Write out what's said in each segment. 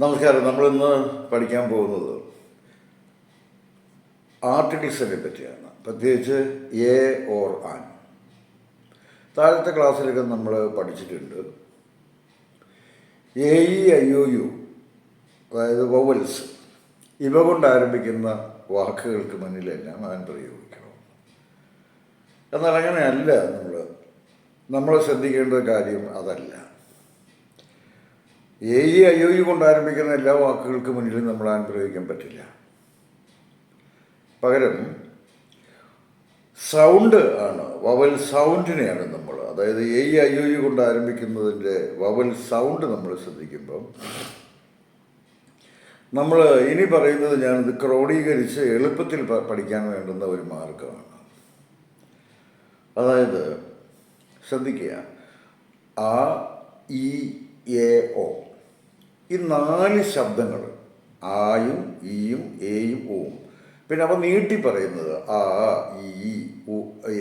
നമസ്കാരം. നമ്മളിന്ന് പഠിക്കാൻ പോകുന്നത് ആർട്ടിക്കിൾസിനെ പറ്റിയാണ്, പ്രത്യേകിച്ച് എ ഓർ ആൻ. താഴത്തെ ക്ലാസ്സിലൊക്കെ നമ്മൾ പഠിച്ചിട്ടുണ്ട്. A E I O U, അതായത് വവൽസ്, ഇവ കൊണ്ട് ആരംഭിക്കുന്ന വാക്കുകൾക്ക് മുന്നിലെല്ലാം ആൻ പ്രയോഗിക്കണം. എന്നാൽ അങ്ങനെയല്ല. നമ്മൾ ശ്രദ്ധിക്കേണ്ട കാര്യം അതല്ല. A E I O U കൊണ്ട് ആരംഭിക്കുന്ന എല്ലാ വാക്കുകൾക്ക് മുന്നിലും നമ്മൾ ആൻ പ്രയോഗിക്കാൻ പറ്റില്ല. പകരം സൗണ്ട് ആണ്, വവൽ സൗണ്ടിനെയാണ് നമ്മൾ, അതായത് A E I O U കൊണ്ട് ആരംഭിക്കുന്നതിൻ്റെ വവൽ സൗണ്ട് നമ്മൾ ശ്രദ്ധിക്കുമ്പം നമ്മൾ ഇനി പറയുന്നത് ഞാനിത് ക്രോഡീകരിച്ച് എളുപ്പത്തിൽ പഠിക്കാൻ വേണ്ടുന്ന ഒരു മാർഗമാണ്. അതായത് ശ്രദ്ധിക്കുക, ആ, ഇ, എ, ഒ, ഈ 4 ശബ്ദങ്ങൾ, ആയും ഈയും എയും ഓവും, പിന്നെ അവ നീട്ടി പറയുന്നത് ആ, ഇ, ഉ,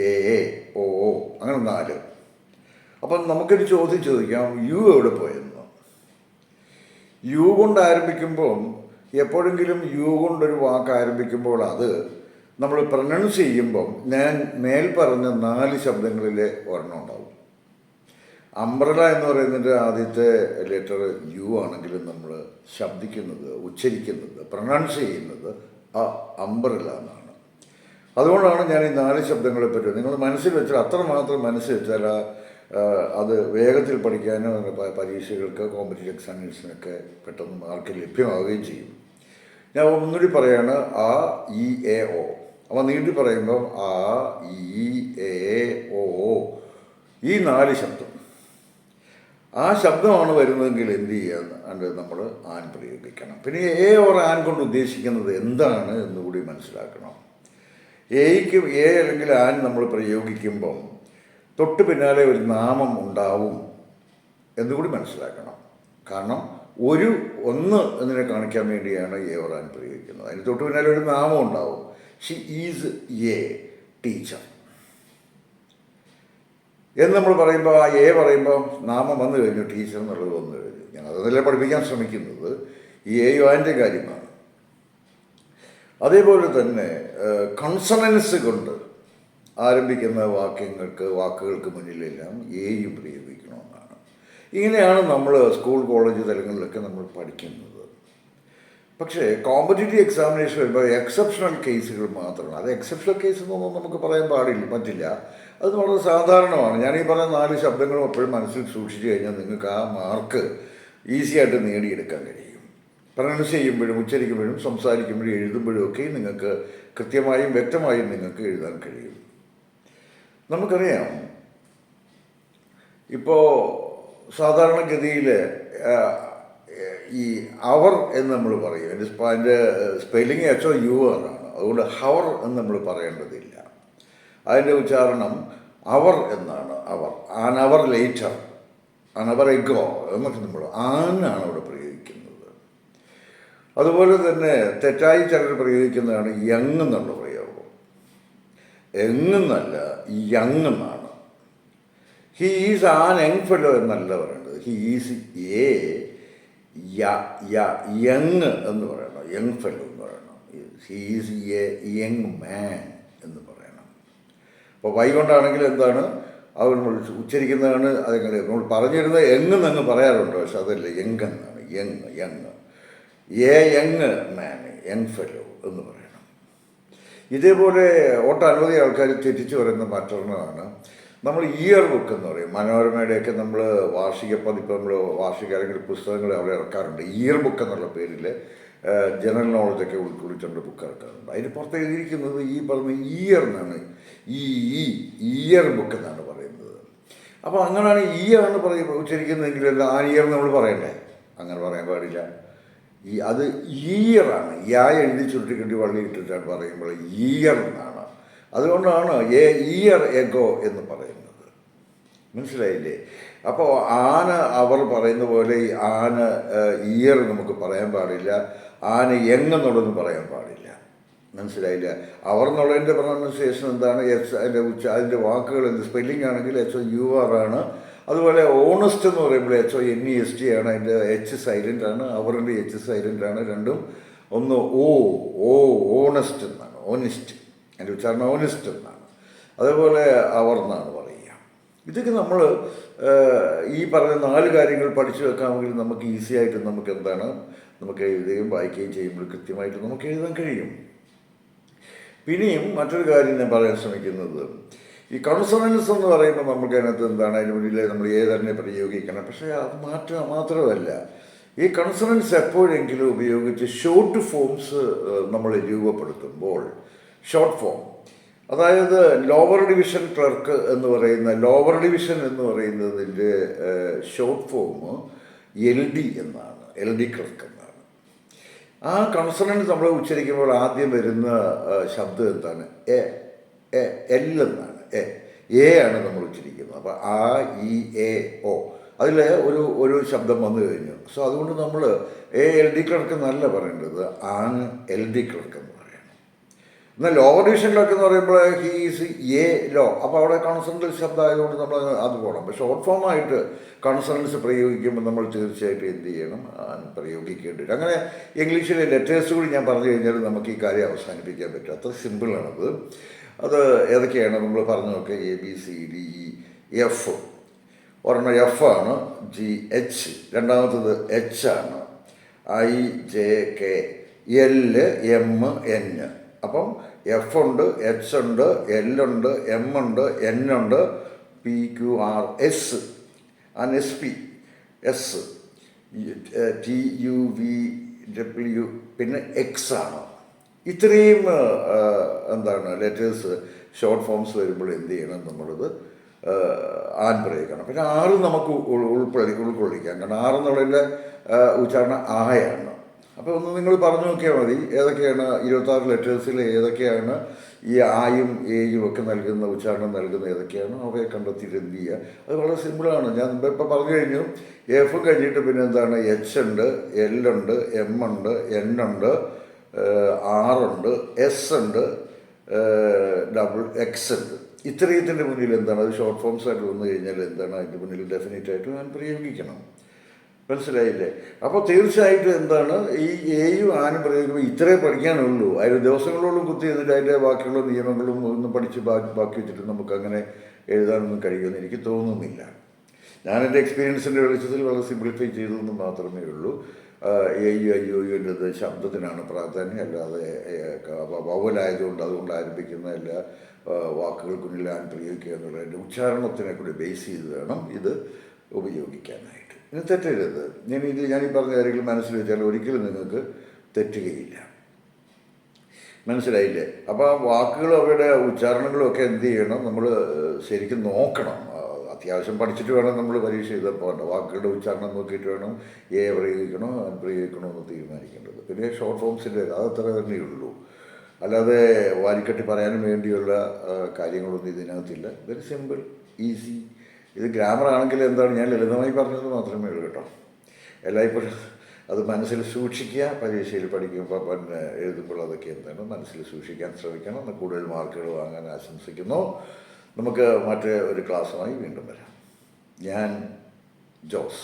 എ, ഓ, അങ്ങനെ 4. അപ്പം നമുക്കൊരു ചോദ്യം ചോദിക്കാം, യു എവിടെ പോയെന്ന്. യു കൊണ്ട് ആരംഭിക്കുമ്പം എപ്പോഴെങ്കിലും യു കൊണ്ടൊരു വാക്ക് ആരംഭിക്കുമ്പോൾ അത് നമ്മൾ പ്രൊനൗൺസ് ചെയ്യുമ്പം ഞാൻ മേൽ പറഞ്ഞ 4 ശബ്ദങ്ങളിലെ ഒരെണ്ണം ഉണ്ടാവും. അംബ്രല എന്ന് പറയുന്നതിൻ്റെ ആദ്യത്തെ ലെറ്റർ യു ആണെങ്കിലും നമ്മൾ ശബ്ദിക്കുന്നത്, ഉച്ചരിക്കുന്നത്, പ്രൊനൗൺസ് ചെയ്യുന്നത് ആ അംബ്രല എന്നാണ്. അതുകൊണ്ടാണ് ഞാൻ ഈ 4 ശബ്ദങ്ങളെ പറ്റി നിങ്ങൾ മനസ്സിൽ വെച്ചാൽ, അത്രമാത്രം മനസ്സിൽ വെച്ചാൽ അത് വേഗത്തിൽ പഠിക്കാനോ പരീക്ഷകൾക്ക്, കോമ്പറ്റീവ് എക്സാമിനേഷനൊക്കെ പെട്ടെന്ന് മാർക്ക് ലഭ്യമാവുകയും ചെയ്യും. ഞാൻ ഒന്നുകൂടി പറയാണ്, ആ, ഇ, എ, ഒ. അപ്പോൾ നീട്ടി പറയുമ്പോൾ ആ, ഇ, എ, ഓ, ഈ 4 ശബ്ദം, ആ ശബ്ദമാണ് വരുന്നതെങ്കിൽ എന്ത് ചെയ്യാന്ന് നമ്മൾ ആൻ പ്രയോഗിക്കണം. പിന്നെ എ ഓർ ആൻ കൊണ്ട് ഉദ്ദേശിക്കുന്നത് എന്താണ് എന്നുകൂടി മനസ്സിലാക്കണം. എയ്ക്ക് എ അല്ലെങ്കിൽ ആൻ നമ്മൾ പ്രയോഗിക്കുമ്പം തൊട്ട് പിന്നാലെ ഒരു നാമം ഉണ്ടാവും എന്നുകൂടി മനസ്സിലാക്കണം. കാരണം ഒന്ന് എന്നതിനെ കാണിക്കാൻ വേണ്ടിയാണ് എ ഓർ ആൻ പ്രയോഗിക്കുന്നത്. അതിന് തൊട്ട് പിന്നാലെ ഒരു നാമം ഉണ്ടാവും. ഷി ഈസ് എ ടീച്ചർ എന്ന് നമ്മൾ പറയുമ്പോൾ, ആ എ പറയുമ്പോൾ നാമം വന്നു കഴിഞ്ഞു, ടീച്ചർ എന്നുള്ളത് വന്നു കഴിഞ്ഞു. ഞാൻ അതല്ലേ പഠിപ്പിക്കാൻ ശ്രമിക്കുന്നത്. ഈ എയും ആൻ്റെ കാര്യമാണ്. അതേപോലെ തന്നെ കൺസണൻസ് കൊണ്ട് ആരംഭിക്കുന്ന വാക്കുകൾക്ക് മുന്നിലെല്ലാം എയും പ്രയോഗിക്കണമെന്നാണ്. ഇങ്ങനെയാണ് നമ്മൾ സ്കൂൾ കോളേജ് തലങ്ങളിലൊക്കെ നമ്മൾ പഠിക്കുന്നത്. പക്ഷേ കോമ്പറ്റീറ്റീവ് എക്സാമിനേഷൻ വരുമ്പോൾ എക്സെപ്ഷണൽ കേസുകൾ മാത്രമാണ്. അത് എക്സെപ്ഷണൽ കേസ് എന്നൊന്നും നമുക്ക് പറയാൻ പറ്റില്ല. അത് വളരെ സാധാരണമാണ്. ഞാനീ പറഞ്ഞ 4 ശബ്ദങ്ങളും എപ്പോഴും മനസ്സിൽ സൂക്ഷിച്ചു കഴിഞ്ഞാൽ നിങ്ങൾക്ക് ആ മാർക്ക് ഈസി ആയിട്ട് നേടിയെടുക്കാൻ കഴിയും. പ്രൊനൗൺസ് ചെയ്യുമ്പോഴും, ഉച്ചരിക്കുമ്പോഴും, സംസാരിക്കുമ്പോഴും, എഴുതുമ്പോഴും ഒക്കെ നിങ്ങൾക്ക് കൃത്യമായും വ്യക്തമായും നിങ്ങൾക്ക് എഴുതാൻ കഴിയും. നമുക്കറിയാം, ഇപ്പോൾ സാധാരണഗതിയിൽ ഈ അവർ എന്ന് നമ്മൾ പറയും. അതിൻ്റെ സ്പെല്ലിങ് HOUR ആണ്. അതുകൊണ്ട് ഹവർ എന്ന് നമ്മൾ പറയേണ്ടതില്ല. അതിൻ്റെ ഉച്ചാരണം അവർ എന്നാണ്. An hour later, an hour ago എന്നൊക്കെ നമ്മൾ ആനാണ് അവിടെ പ്രയോഗിക്കുന്നത്. അതുപോലെ തന്നെ തെറ്റായി ചിലർ പ്രയോഗിക്കുന്നതാണ് യങ് എന്നുള്ള പ്രയോഗം. എങ്ങെന്നല്ല, യങ് എന്നാണ്. He is an young fellow എന്നല്ല പറയേണ്ടത്. ഹി ഈസ് എ യങ് എന്ന് പറയണം. യങ് ഫെല്ലോ എന്ന് പറയണം. He is A young man എന്ന് പറയണം. അപ്പോൾ വൈ കൊണ്ടാണെങ്കിൽ എന്താണ് അവർ നമ്മൾ ഉച്ചരിക്കുന്നതാണ്. അതെങ്ങനെ നമ്മൾ പറഞ്ഞിരുന്നത് എങ്ങെന്നങ്ങ് പറയാറുണ്ട്. പക്ഷെ അതല്ല, യങ് എന്നാണ്. Young A young man, young fellow എന്ന് പറയണം. ഇതേപോലെ ഒട്ടനവധി ആൾക്കാർ തെറ്റിച്ച് പറയുന്ന മറ്റൊരെണ്ണമാണ് നമ്മൾ ഇയർ ബുക്ക് എന്ന് പറയും. മനോരമയുടെയൊക്കെ നമ്മൾ വാർഷിക പതിപ്പ്, നമ്മൾ വാർഷിക അല്ലെങ്കിൽ പുസ്തകങ്ങൾ അവിടെ ഇറക്കാറുണ്ട്. ഇയർ ബുക്ക് എന്നുള്ള പേരിൽ ജനറൽ നോളജൊക്കെ ഉൾക്കൊള്ളിച്ചുകൊണ്ട് ബുക്ക് ഇറക്കാറുണ്ട്. അതിന് പുറത്ത് എഴുതിയിരിക്കുന്നത് ഈ പറഞ്ഞ ഇയർ എന്നാണ്. ഇയർ ബുക്ക് എന്നാണ് പറയുന്നത്. അപ്പോൾ അങ്ങനെയാണ് ഇയർ എന്ന് ഉച്ചരിക്കുന്നതെങ്കിൽ ആ ഇയർ നമ്മൾ പറയണ്ടേ? അങ്ങനെ പറയാൻ പാടില്ല. അത് ഇയറാണ്. എഴുതി ചുരുട്ടിക്കെട്ടി വള്ളി ഇട്ടിട്ടാണ് പറയുമ്പോൾ ഇയർ എന്നാണ്. അതുകൊണ്ടാണ് ഇയർ എഗോ എന്ന് പറയുന്നത്. മനസ്സിലായില്ലേ? അപ്പോൾ ആന അവർ പറയുന്ന പോലെ ആന ഇയർ നമുക്ക് പറയാൻ പാടില്ല. ആന എന്നുള്ളതൊന്നും പറയാൻ പാടില്ല. മനസ്സിലായില്ല? അവർ എന്നുള്ളതിൻ്റെ പ്രൊനൗൺസിയേഷൻ എന്താണ്? അതിൻ്റെ വാക്കുകൾ എന്ത് സ്പെല്ലിംഗ് ആണെങ്കിൽ HOUR ആണ്. അതുപോലെ ഓണസ്റ്റ് എന്ന് പറയുമ്പോൾ HONEST ആണ്, അതിൻ്റെ H സൈലൻ്റ് ആണ്, അവറിൻ്റെ H സൈലൻ്റ് ആണ്. രണ്ടും ഒന്ന് ഓണസ്റ്റ് എന്നാണ്, ഓണിസ്റ്റ്, അതിൻ്റെ ഉച്ചാരണം ഓണിസ്റ്റ് എന്നാണ്. അതേപോലെ അവർ എന്നാണ് പറയുക. ഇതൊക്കെ നമ്മൾ ഈ പറഞ്ഞ 4 കാര്യങ്ങൾ പഠിച്ചു വെക്കാമെങ്കിൽ നമുക്ക് ഈസി ആയിട്ട് നമുക്ക് എന്താണ് നമുക്ക് എഴുതുകയും വായിക്കുകയും ചെയ്യുമ്പോൾ കൃത്യമായിട്ട് നമുക്ക് എഴുതാൻ കഴിയും. പിന്നെയും മറ്റൊരു കാര്യം ഞാൻ പറയാൻ ശ്രമിക്കുന്നത്, ഈ കൺസണൻസ് എന്ന് പറയുമ്പോൾ നമുക്ക് അതിനകത്ത് എന്താണ് അതിന് മുന്നിൽ നമ്മൾ തന്നെ പ്രയോഗിക്കണം. പക്ഷേ അത് മാത്രമല്ല, ഈ കൺസണൻസ് എപ്പോഴെങ്കിലും ഉപയോഗിച്ച് ഷോർട്ട് ഫോംസ് നമ്മൾ രൂപപ്പെടുത്തുമ്പോൾ, ഷോർട്ട് ഫോം, അതായത് ലോവർ ഡിവിഷൻ ക്ലർക്ക് എന്ന് പറയുന്ന ലോവർ ഡിവിഷൻ എന്ന് പറയുന്നതിൻ്റെ ഷോർട്ട് ഫോം LD എന്നാണ്, LD ക്ലർക്ക് എന്നാണ്. ആ കൺസണൻസ് നമ്മൾ ഉച്ചരിക്കുമ്പോൾ ആദ്യം വരുന്ന ശബ്ദം എന്താണ്? L എന്നാണ്, എ ആണ് നമ്മൾ ഉച്ചരിക്കുന്നത്. അപ്പോൾ AE അതിൽ ഒരു ശബ്ദം വന്നു കഴിഞ്ഞു. സോ അതുകൊണ്ട് നമ്മൾ LD ക്ലർക്ക് എന്നല്ല പറയേണ്ടത്, LD ക്ലർക്ക് എന്ന് പറയണം. എന്നാൽ ലോവർ ഡിവിഷനിലൊക്കെ എന്ന് പറയുമ്പോൾ ഹി ഈസ് ലോ, അപ്പോൾ അവിടെ കൺസണൻസ് ശബ്ദം ആയതുകൊണ്ട് നമ്മൾ അത് പോകണം. അപ്പോൾ ഷോർട്ട് ഫോമായിട്ട് കൺസണൻസ് പ്രയോഗിക്കുമ്പോൾ നമ്മൾ തീർച്ചയായിട്ടും എന്ത് ചെയ്യണം? പ്രയോഗിക്കേണ്ടി വരും. അങ്ങനെ ഇംഗ്ലീഷിലെ ലെറ്റേഴ്സ് കൂടി ഞാൻ പറഞ്ഞു കഴിഞ്ഞാൽ നമുക്ക് ഈ കാര്യം അവസാനിപ്പിക്കാൻ പറ്റും. അത്ര സിമ്പിളാണത്. അത് ഏതൊക്കെയാണ് നമ്മൾ പറഞ്ഞു നോക്കുക. ABCDEF, ഒരെണ്ണം F ആണ്, GH, രണ്ടാമത്തത് H ആണ്, IJK, LMN. അപ്പം F ഉണ്ട്, H ഉണ്ട്, L ഉണ്ട്, M ഉണ്ട്, N ഉണ്ട്, PQRS, SP, S, TUVW, പിന്നെ X ആണ്. ഇത്രയും എന്താണ് ലെറ്റേഴ്സ് ഷോർട്ട് ഫോംസ് വരുമ്പോൾ എന്ത് ചെയ്യണം? നമ്മളത് പ്രയോഗിക്കണം. പിന്നെ 6 നമുക്ക് ഉൾക്കൊള്ളിക്കാം. കാരണം 6 എന്നുള്ളതിൻ്റെ ഉച്ചാരണം ആയാണ്. അപ്പോൾ ഒന്ന് നിങ്ങൾ പറഞ്ഞു നോക്കിയാൽ മതി ഏതൊക്കെയാണ് 26 ലെറ്റേഴ്സിൽ ഏതൊക്കെയാണ് ഈ ആയും എയും ഒക്കെ നൽകുന്ന ഉച്ചാരണം നൽകുന്ന ഏതൊക്കെയാണ്, അവയെ കണ്ടെത്തിയിട്ട് എന്ത് ചെയ്യുക. അത് വളരെ സിമ്പിളാണ്. ഞാൻ ഇപ്പോൾ പറഞ്ഞു കഴിഞ്ഞു. F കഴിഞ്ഞിട്ട് പിന്നെ എന്താണ്? H ഉണ്ട്, L ഉണ്ട്, M ഉണ്ട്, N ഉണ്ട്, R ഉണ്ട്, S ഉണ്ട്, X ഉണ്ട്. ഇത്രയത്തിൻ്റെ മുന്നിൽ എന്താണ്? അത് ഷോർട്ട് ഫോംസ് ആയിട്ട് വന്നു കഴിഞ്ഞാൽ എന്താണ്? അതിൻ്റെ മുന്നിൽ ഡെഫിനറ്റായിട്ട് ഞാൻ പ്രയോഗിക്കണം. മനസ്സിലായില്ലേ? അപ്പോൾ തീർച്ചയായിട്ടും എന്താണ് ഈ എയും ആനും പ്രയോഗിക്കുമ്പോൾ ഇത്രേ പഠിക്കാനുള്ളൂ. അതിന് ദിവസങ്ങളോളം കുത്തി ചെയ്തിട്ട് അതിൻ്റെ ബാക്കിയുള്ള നിയമങ്ങളും ഒന്ന് പഠിച്ച് ബാക്കി വെച്ചിട്ട് നമുക്കങ്ങനെ എഴുതാനൊന്നും കഴിയുമെന്ന് എനിക്ക് തോന്നുന്നില്ല. ഞാൻ എൻ്റെ എക്സ്പീരിയൻസിൻ്റെ വെളിച്ചത്തിൽ വളരെ സിംപ്ലിഫൈ ചെയ്തതെന്ന് മാത്രമേ ഉള്ളൂ. AUIOUൻ്റെത് ശബ്ദത്തിനാണ് പ്രാധാന്യം, അല്ലാതെ വവലായതുകൊണ്ട് അതുകൊണ്ട് ആരംഭിക്കുന്ന എല്ലാ വാക്കുകൾക്കുള്ളിൽ പ്രയോഗിക്കുക എന്നുള്ളതിൻ്റെ ഉച്ചാരണത്തിനെ കൂടി ബേസ് ചെയ്ത് വേണം ഇത് ഉപയോഗിക്കാനായിട്ട്. ഇനി തെറ്റരുത്. ഞാനീ പറഞ്ഞ കാര്യങ്ങൾ മനസ്സിൽ വെച്ചാൽ ഒരിക്കലും നിങ്ങൾക്ക് തെറ്റുകയില്ല. മനസ്സിലായില്ലേ? അപ്പോൾ ആ വാക്കുകളും അവയുടെ ഉച്ചാരണങ്ങളും ഒക്കെ എന്ത് ചെയ്യണം? നമ്മൾ ശരിക്കും നോക്കണം. അത്യാവശ്യം പഠിച്ചിട്ട് വേണം നമ്മൾ പരീക്ഷ എഴുതാൻ പോകേണ്ട. വാക്കുകളുടെ ഉച്ചാരണം നോക്കിയിട്ട് വേണം പ്രയോഗിക്കണോ പ്രയോഗിക്കണോ എന്ന് തീരുമാനിക്കേണ്ടത്. പിന്നെ ഷോർട്ട് ഫോംസിൻ്റെ അതത്ര തന്നെയുള്ളൂ. അല്ലാതെ വാരിക്കെട്ടി പറയാനും വേണ്ടിയുള്ള കാര്യങ്ങളൊന്നും ഇതിനകത്തില്ല. Very simple, easy. ഇത് ഗ്രാമർ ആണെങ്കിൽ എന്താണ്, ഞാൻ ലളിതമായി പറഞ്ഞത് മാത്രമേ ഉള്ളൂ കേട്ടോ. എല്ലായ്പ്പോഴും അത് മനസ്സിൽ സൂക്ഷിക്കുക. പരീക്ഷയിൽ പഠിക്കുമ്പോൾ പിന്നെ എഴുതുമ്പോൾ അതൊക്കെ എന്താണ് മനസ്സിൽ സൂക്ഷിക്കാൻ ശ്രമിക്കണം. കൂടുതൽ മാർക്കുകൾ വാങ്ങാൻ ആശംസിക്കുന്നു. നമുക്ക് മറ്റേ ഒരു ക്ലാസ്സുമായി വീണ്ടും വരാം. ഞാൻ ജോസ്.